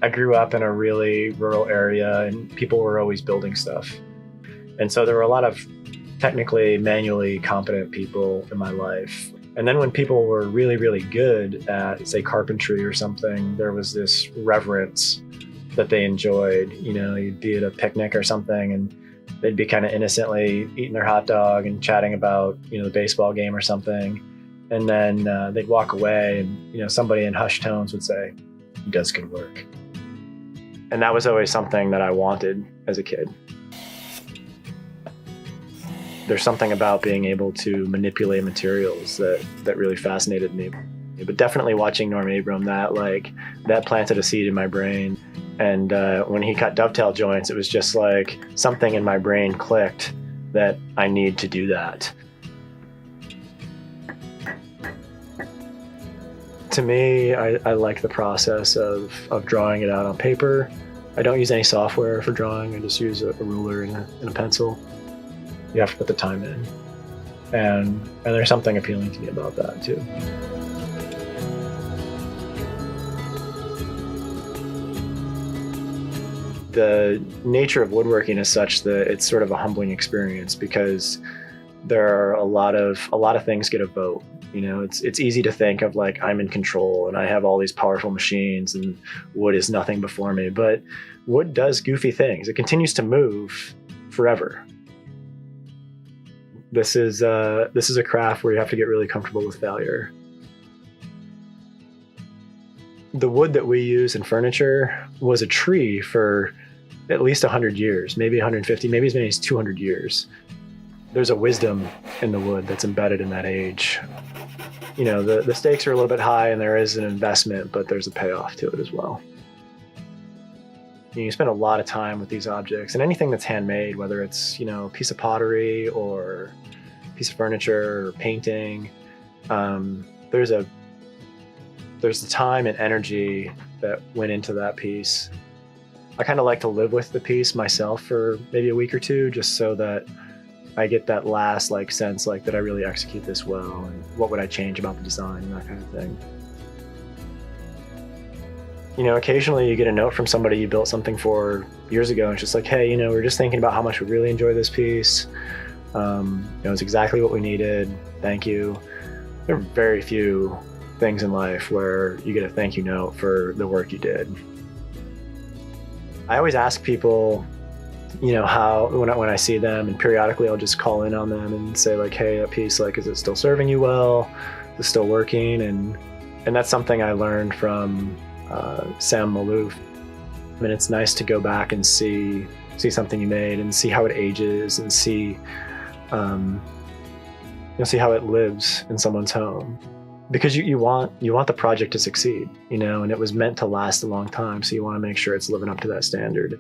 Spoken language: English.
I grew up in a really rural area and people were always building stuff. And so there were a lot of technically, manually competent people in my life. And then when people were really, really good at, say, carpentry or something, there was this reverence that they enjoyed. You know, you'd be at a picnic or something and they'd be kind of innocently eating their hot dog and chatting about, you know, the baseball game or something. And then they'd walk away and, you know, somebody in hushed tones would say, "He does good work." And that was always something that I wanted as a kid. There's something about being able to manipulate materials that really fascinated me. But definitely watching Norm Abram, that planted a seed in my brain. And when he cut dovetail joints, it was just like something in my brain clicked that I need to do that. To me, I like the process of drawing it out on paper. I don't use any software for drawing. I just use a ruler and a pencil. You have to put the time in. And there's something appealing to me about that too. The nature of woodworking is such that it's sort of a humbling experience because there are a lot of things get a vote. You know, it's easy to think of like I'm in control and I have all these powerful machines and wood is nothing before me, but wood does goofy things. It continues to move forever. This is a craft where you have to get really comfortable with failure. The wood that we use in furniture was a tree for at least 100 years, maybe 150, maybe as many as 200 years. There's a wisdom in the wood that's embedded in that age. You know, the stakes are a little bit high and there is an investment, but there's a payoff to it as well. You spend a lot of time with these objects, and anything that's handmade, whether it's, you know, a piece of pottery or a piece of furniture or painting, there's the time and energy that went into that piece. I kind of like to live with the piece myself for maybe a week or two, just so that I get that last sense that I really execute this well, and what would I change about the design and that kind of thing. You know, occasionally you get a note from somebody you built something for years ago, and it's just like, hey, you know, we're just thinking about how much we really enjoy this piece. You know, it's exactly what we needed. Thank you. There are very few things in life where you get a thank you note for the work you did. I always ask people, you know, how when I see them, and periodically I'll just call in on them and say like, hey, that piece, is it still serving you well? Is it still working? And that's something I learned from Sam Malouf. I mean, it's nice to go back and see something you made and see how it ages and see how it lives in someone's home, because you want the project to succeed, you know, and it was meant to last a long time, so you want to make sure it's living up to that standard.